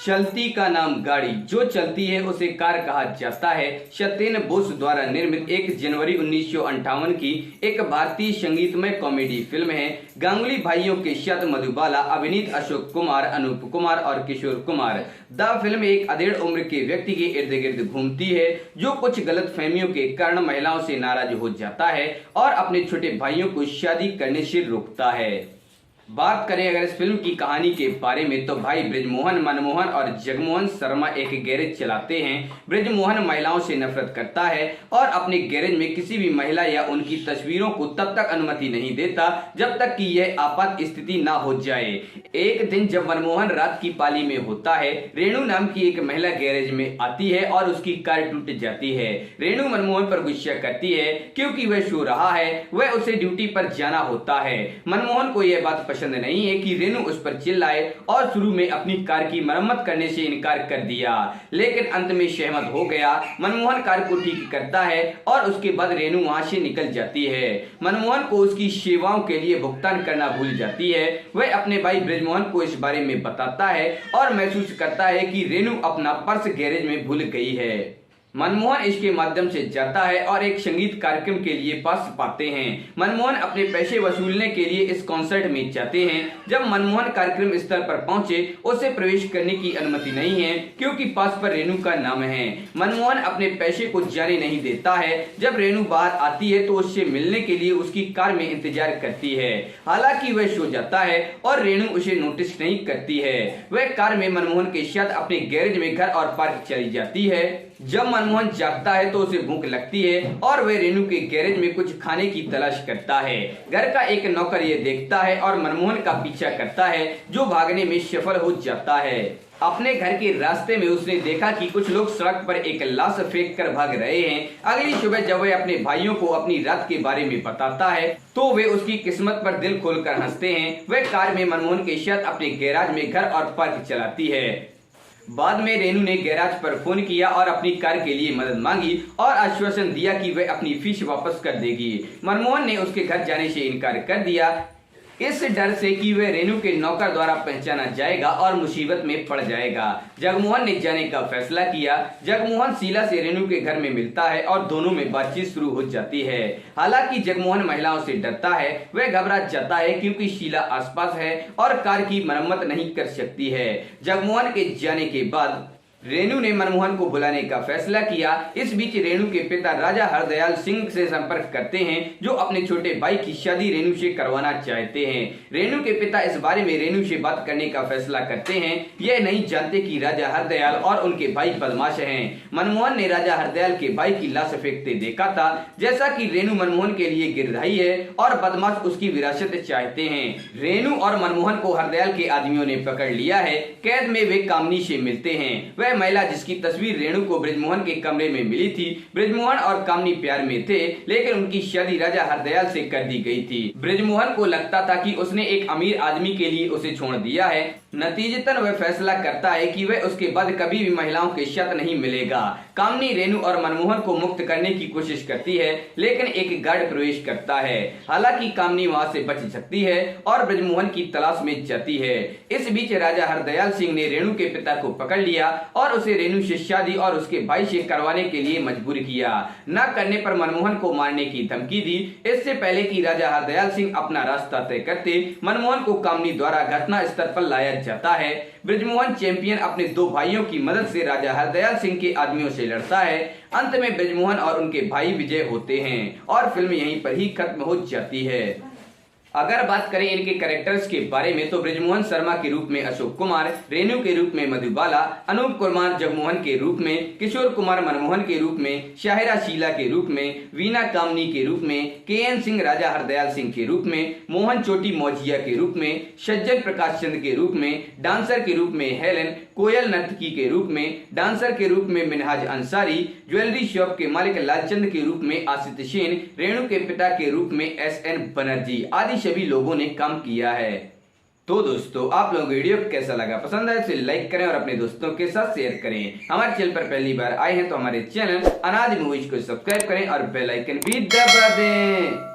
चलती का नाम गाड़ी, जो चलती है उसे कार कहा जाता है। सत्येन बोस द्वारा निर्मित 1 जनवरी 1958 की एक भारतीय संगीतमय कॉमेडी फिल्म है। गांगुली भाइयों के साथ मधुबाला, अभिनीत अशोक कुमार, अनूप कुमार और किशोर कुमार। द फिल्म एक अधेड़ उम्र के व्यक्ति के इर्द गिर्द घूमती है जो कुछ गलत फहमियों के कारण महिलाओं से नाराज हो जाता है और अपने छोटे भाइयों को शादी करने से रोकता है। बात करें अगर इस फिल्म की कहानी के बारे में तो भाई ब्रिजमोहन, मनमोहन और जगमोहन शर्मा एक गैरेज चलाते हैं। ब्रिजमोहन महिलाओं से नफरत करता है और अपने गैरेज में किसी भी महिला या उनकी तस्वीरों को तब तक अनुमति नहीं देता जब तक कि यह आपात स्थिति ना हो जाए। एक दिन जब मनमोहन रात की पाली में होता है, रेणु नाम की एक महिला गैरेज में आती है और उसकी कार टूट जाती है। रेणु मनमोहन पर गुस्सा करती है क्योंकि वह सो रहा है, वह उसे ड्यूटी पर जाना होता है। मनमोहन को यह बात पसंद नहीं है कि रेणु उस पर चिल्लाए और शुरू में अपनी कार की मरम्मत करने से इनकार कर दिया, लेकिन अंत में सहमत हो गया। मनमोहन कार को ठीक करता है और उसके बाद रेणु वहां से निकल जाती है। मनमोहन को उसकी सेवाओं के लिए भुगतान करना भूल जाती है। वह अपने भाई ब्रिजमोहन को इस बारे में बताता है और महसूस करता है कि रेणु अपना पर्स गैरेज में भूल गई है। मनमोहन इसके माध्यम से जाता है और एक संगीत कार्यक्रम के लिए पास पाते हैं। मनमोहन अपने पैसे वसूलने के लिए इस कॉन्सर्ट में जाते हैं। जब मनमोहन कार्यक्रम स्थल पर पहुंचे, उसे प्रवेश करने की अनुमति नहीं है क्योंकि पास पर रेणु का नाम है। मनमोहन अपने पैसे को जाने नहीं देता है। जब रेणु बाहर आती है तो उससे मिलने के लिए उसकी कार में इंतजार करती है। हालांकि वह सो जाता है और रेणु उसे नोटिस नहीं करती है। वह कार में मनमोहन के साथ अपने गैरेज में घर और पार्क चली जाती है। जब मनमोहन जागता है तो उसे भूख लगती है और वह रेणु के गैरेज में कुछ खाने की तलाश करता है। घर का एक नौकर ये देखता है और मनमोहन का पीछा करता है, जो भागने में सफल हो जाता है। अपने घर के रास्ते में उसने देखा कि कुछ लोग सड़क पर एक लाश फेंक कर भाग रहे हैं। अगली सुबह जब वह अपने भाइयों को अपनी रात के बारे में बताता है तो वे उसकी किस्मत पर दिल खोलकर हंसते हैं। वह कार में मनमोहन के साथ अपने गैराज में घर और पार्क चलाती है। बाद में रेणु ने गैराज पर फोन किया और अपनी कार के लिए मदद मांगी और आश्वासन दिया कि वह अपनी फीस वापस कर देगी। मनमोहन ने उसके घर जाने से इनकार कर दिया, इस डर से कि वह रेणु के नौकर द्वारा पहचाना जाएगा और मुसीबत में पड़ जाएगा। जगमोहन ने जाने का फैसला किया। जगमोहन शीला से रेणु के घर में मिलता है और दोनों में बातचीत शुरू हो जाती है। हालांकि जगमोहन महिलाओं से डरता है। वह घबरा जाता है क्योंकि शीला आसपास है और कार की मरम्मत नहीं कर सकती है। जगमोहन के जाने के बाद रेणु ने मनमोहन को बुलाने का फैसला किया। इस बीच रेणु के पिता राजा हरदयाल सिंह से संपर्क करते हैं, जो अपने छोटे भाई की शादी रेणु से करवाना चाहते हैं। रेणु के पिता इस बारे में रेणु से बात करने का फैसला करते हैं। यह नहीं जानते कि राजा हरदयाल और उनके भाई बदमाश हैं। मनमोहन ने राजा हरदयाल के भाई की लाश फेंकते देखा था। जैसा कि रेणु मनमोहन के लिए गिरधाई है और बदमाश उसकी विरासत चाहते हैं। रेणु और मनमोहन को हरदयाल के आदमियों ने पकड़ लिया है। कैद में वे कामनी से मिलते हैं। महिला जिसकी तस्वीर रेणु को ब्रिजमोहन के कमरे में मिली थी। ब्रिजमोहन और कामनी प्यार में थे, लेकिन उनकी शादी राजा हरदयाल से कर दी गई थी। ब्रिजमोहन को लगता था कि उसने एक अमीर आदमी के लिए उसे छोड़ दिया है। नतीजतन वह फैसला करता है कि वह उसके बाद कभी भी महिलाओं के साथ नहीं मिलेगा। कामनी रेणु और मनमोहन को मुक्त करने की कोशिश करती है, लेकिन एक गार्ड प्रवेश करता है। हालांकि कामनी वहां से बच सकती है और ब्रिजमोहन की तलाश में जाती है। इस बीच राजा हरदयाल सिंह ने रेणु के पिता को पकड़ लिया और उसे रेणु से शादी और उसके भाई से करवाने के लिए मजबूर किया। न करने पर मनमोहन को मारने की धमकी दी। इससे पहले कि राजा हरदयाल सिंह अपना रास्ता तय करते, मनमोहन को कामनी द्वारा घटना स्थल पर लाया जाता है। ब्रिजमोहन चैंपियन अपने 2 भाइयों की मदद से राजा हरदयाल सिंह के आदमियों से लड़ता है। अंत में ब्रिजमोहन और उनके भाई विजय होते हैं और फिल्म यहीं पर ही खत्म हो जाती है। अगर बात करें इनके कैरेक्टर्स के बारे में तो ब्रिजमोहन शर्मा के रूप में अशोक कुमार, रेणु के रूप में मधुबाला, अनूप कुमार जगमोहन के रूप में, किशोर कुमार मनमोहन के रूप में, शाहिरा शीला के रूप में, वीना कामनी के रूप में, KN सिंह राजा हरदयाल सिंह के रूप में, मोहन चोटी मौजिया के रूप में, सज्जन प्रकाश चंद के रूप में, डांसर के रूप में हेलन, कोयल नर्तकी के रूप में, डांसर के रूप में मिनहाज अंसारी, ज्वेलरी शॉप के मालिक लालचंद के रूप में आसित सेन, रेणु के पिता के रूप में SN बनर्जी आदि सभी लोगों ने काम किया है। तो दोस्तों, आप लोगों को वीडियो कैसा लगा? पसंद आए तो लाइक करें और अपने दोस्तों के साथ शेयर करें। हमारे चैनल पर पहली बार आए हैं तो हमारे चैनल अनाज मूवीज को सब्सक्राइब करें और बेल आइकन भी दबा दें।